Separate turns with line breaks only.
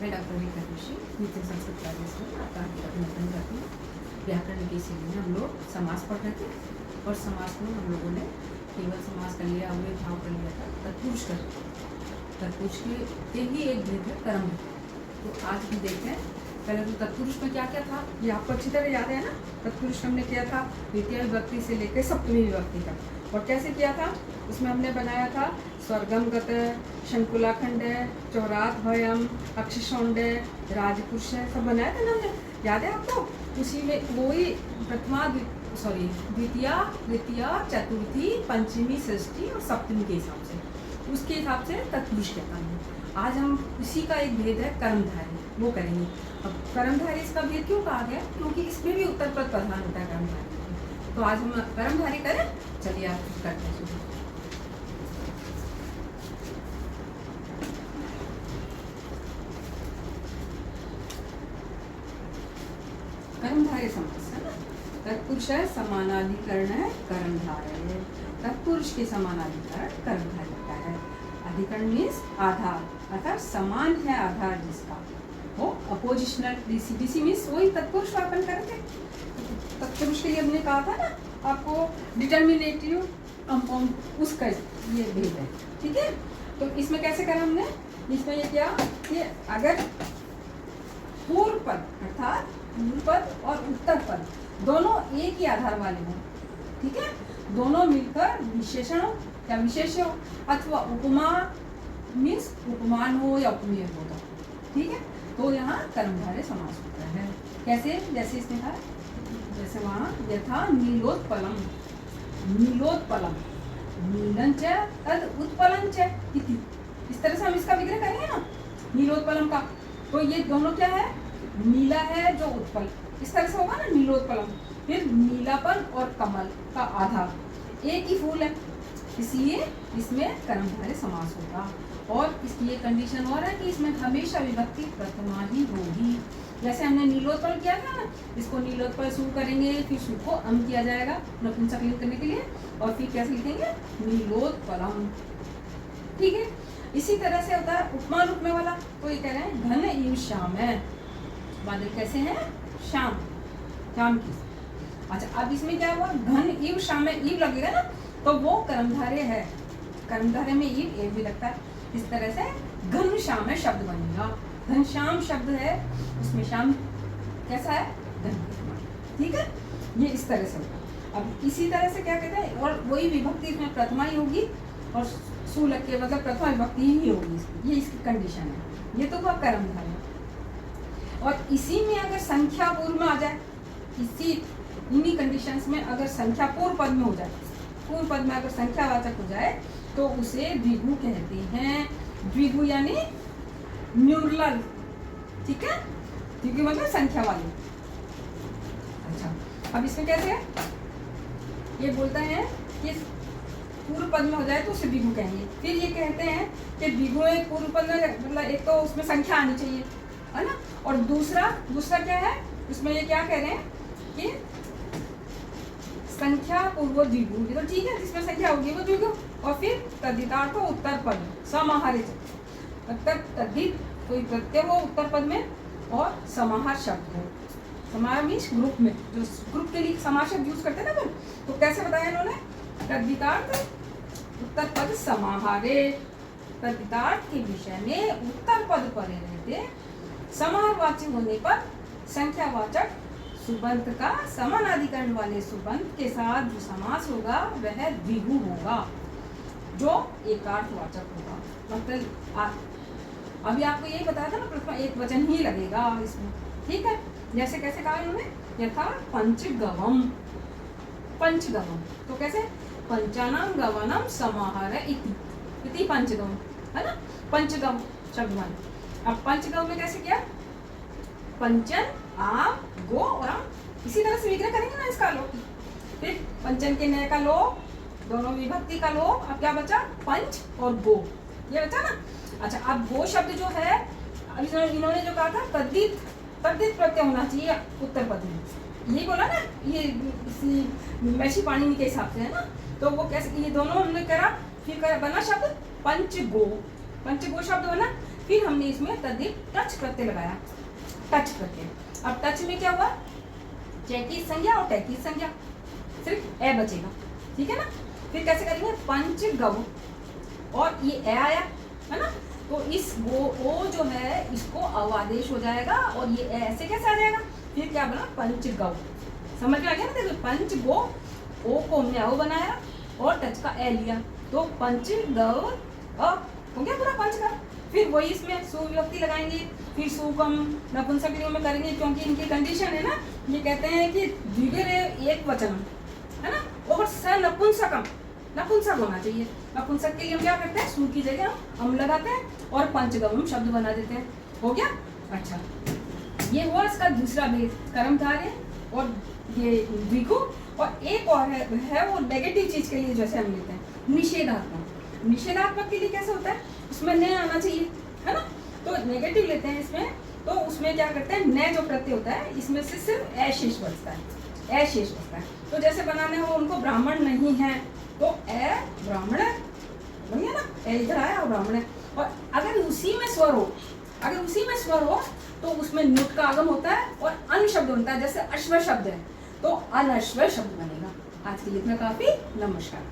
मैं डॉक्टर रीता जोशी नित्य संस्कृत कार्य से आपका अभिनंदन करती हूँ। व्याकरण के इसी में हम लोग समास पढ़ रहे थे और समास में हम लोगों ने केवल समास कर लिया, अव्यय भाव कर लिया था, तत्पुरुष कर तत्पुरुष के ही एक भेद है कर्म। तो आज भी देखते हैं, पहले तो तत्पुरुष में क्या क्या था ये आपको अच्छी तरह याद है ना। तत्पुरुष हमने किया था द्वितीय विभक्ति से लेकर सप्तमी विभक्ति तक, और कैसे किया था उसमें हमने बनाया था स्वर्गम गत, शंकुलाखंड, चौरात भयम, अक्षशौंड, राजपुरुष सब बनाया था ना हमने, याद है आपको। उसी में वही प्रथमा द्वितीया तृतीया चतुर्थी पंचमी षष्ठी और सप्तमी के हिसाब से, उसके हिसाब से तत्पुरुष कहता है। आज हम उसी का एक भेद है कर्मधारी, वो करेंगे। अब कर्मधारी इसका भेद क्यों कहा गया, क्योंकि इसमें भी उत्तर पद प्रधान होता है कर्मधारी। तो आज हम कर्मधारी करें, चलिए आप करते हैं शुरू। कर्मधारय समास है ना। तत्पुरुष है समानाधिकरण है कर्मधारय, तत्पुरुष के समानाधिकरण कर्मधारय का है। अधिकरण मीन्स आधार, अर्थात समान है आधार जिसका, वो अपोजिशनल। डीसी मीन्स वही तत्पुरुष अपन करते। तत्पुरुष के लिए हमने कहा था ना आपको डिटर्मिनेटिव कंपाउंड, उसका ये भेद है, ठीक है। तो इसमें कैसे करा हमने, इसमें ये क्या कि अगर पूर्व पद अर्थात पूर्व पद और उत्तर पद दोनों एक ही आधार वाले हों, ठीक है, दोनों मिलकर विशेषण या विशेष्य हो, अथवा उपमा मीन्स उपमान हो या उपमेय होगा, ठीक है। तो यहाँ कर्मधारय समास होता है। कैसे, जैसे इसमें था, जैसे वहाँ यथा नीलोत्पलम, नीलोत्पलम नीलं च तद उत्पलं च इति, इस तरह से हम इसका विग्रह करेंगे ना नीलोत्पलम का। तो ये दोनों क्या है, नीला है जो उत्पल, इस तरह से होगा ना नीलोत्पलम। फिर नीलापन और कमल का आधार एक ही फूल है, इसलिए इसमें कर्मधारय समास होगा। और इसकी ये कंडीशन और है कि इसमें हमेशा विभक्ति प्रथमा ही होगी। जैसे हमने नीलोत्पल किया था ना, इसको नीलोत्पल सु करेंगे, फिर सु को अम किया जाएगा नपुंसक लिंग करने के लिए, और फिर कैसे लिखेंगे नीलोत्पलम, ठीक है। इसी तरह से होता है उपमा रूप में वाला। तो ये कह रहे हैं घन इव श्याम है, बादल कैसे हैं, श्याम, श्याम की। अच्छा, अब इसमें क्या हुआ, घन इव श्याम में इव लगेगा ना, तो वो कर्मधारय है। कर्मधारय में इव एक भी लगता है। इस तरह से घन श्याम है शब्द बनेगा। घनश्याम शब्द है, उसमें श्याम कैसा है, घन, ठीक है। ये इस तरह से होगा। अब इसी तरह से क्या कहते हैं, और वही विभक्ति इसमें प्रथमा ही होगी और सु लग के मतलब प्रथमा विभक्ति ही होगी इसकी, ये इसकी कंडीशन है। ये तो हुआ कर्मधारय। और इसी में अगर संख्या पूर्व में आ जाए, इसी इन्हीं कंडीशंस में अगर संख्या पूर्व पद में हो जाए, पूर्व पद में अगर संख्यावाचक हो जाए तो उसे द्विगु कहते हैं। द्विगु यानी न्यूरल, ठीक है, द्विगु मतलब संख्या वाली। अच्छा, अब इसमें कैसे है, ये बोलता है कि पूर्व पद में हो जाए तो उसे द्विगु कहेंगे। फिर ये कहते हैं कि द्विगु एक पूर्व पद में मतलब एक तो उसमें संख्या आनी चाहिए, है ना, और दूसरा क्या है, उसमें ये क्या कह रहे हैं कि संख्या पूर्व द्विगु, तो ठीक है, जिसमें संख्या होगी वो द्विगु। और फिर तद्धितार्थ उत्तर पद समाहारित, तब तद्धित कोई प्रत्यय हो उत्तर पद में और समाहार शब्द हो। समाहार मीन्स ग्रुप में, जो ग्रुप के लिए समाहार शब्द यूज करते हैं ना, तो कैसे बताया इन्होंने, तद्धितार्थ उत्तर पद समाहारे, तद्धितार्थ के विषय में उत्तर पद परे रहते, समाहारवाची होने पर संख्यावाचक सुबंत का समानाधिकरण वाले सुबंत के साथ जो समास होगा वह द्विगु होगा, जो एकार्थवाचक होगा। मतलब अभी आपको यही बताया था ना, प्रथमा एक वचन ही लगेगा इसमें, ठीक है। जैसे कैसे कहा इन्होंने, यथा पंचगवम, पंचगवम, तो कैसे पंचानाम गवनम समाहार इति पंचगवम, है ना, पंचगव शब्द बने। अब पंचगव में कैसे किया, पंचन आम गो और आम, इसी तरह से विग्रह करेंगे ना इसका लोग। फिर पंचन के नए का लोग, दोनों विभक्ति का लोग, अब क्या बचा, पंच और गो, ये बचा ना। अच्छा, अब गो शब्द जो है, अब इन्होंने जो कहा था तद्धित प्रत्यय होना चाहिए उत्तर पद में, यही बोला ना, ये महर्षि पाणिनि के हिसाब से, है ना। तो वो कैसे, ये दोनों हमने करा, फिर बना शब्द पंचगो, पंचगो शब्द बना। फिर हमने इसमें तद्धित टच प्रत्यय लगाया, टच प्रत्यय। अब टच में क्या हुआ, चे की संज्ञा और टे की संज्ञा, सिर्फ ए बचेगा, ठीक है ना। फिर कैसे करेंगे, पंच गव, और ये ए आया है ना, तो इस ओ जो है इसको अवादेश हो जाएगा, और ये ए ऐसे कैसे आ जाएगा, फिर क्या बना, पंच गव। समझ में आ गया ना, देखो पंच गो, ओ को हमने अव बनाया और टच का ए लिया, तो पंच गव अ हो गया पूरा पंच का। फिर वही इसमें सुविभक्ति लगाएंगे, फिर सु को हम नपुंसक लिंग में करेंगे, क्योंकि इनकी कंडीशन है ना, ये कहते हैं कि द्विगुण एक वचन है ना, और स नपुंसकम, नपुंसक होना चाहिए। नपुंसक के लिए हम क्या करते हैं, सु की जगह हम लगाते हैं और पंचगम शब्द बना देते हैं। हो गया। अच्छा, ये हुआ इसका दूसरा भेद, कर्मधारय और ये द्विगु। और एक और है वो नेगेटिव चीज के लिए जैसे हम लेते हैं निषेधात्मक। निषेधात्मक के लिए कैसे होता है, उसमें न आना चाहिए है ना, तो नेगेटिव लेते हैं इसमें, तो उसमें क्या करते हैं, न जो प्रत्यय होता है इसमें से सिर्फ ए शेष बचता है, ए शेष बचता है। तो जैसे बनाने हो उनको ब्राह्मण नहीं है, तो ए ब्राह्मण है, बढ़िया ना, ए इधर आया और ब्राह्मण है। और अगर उसी में स्वर हो, अगर उसी में स्वर हो तो उसमें नुट का आगम होता है और अन शब्द बनता है, जैसे अश्व शब्द है तो अनश्व शब्द बनेगा। आज के लिए इतना काफी, नमस्कार।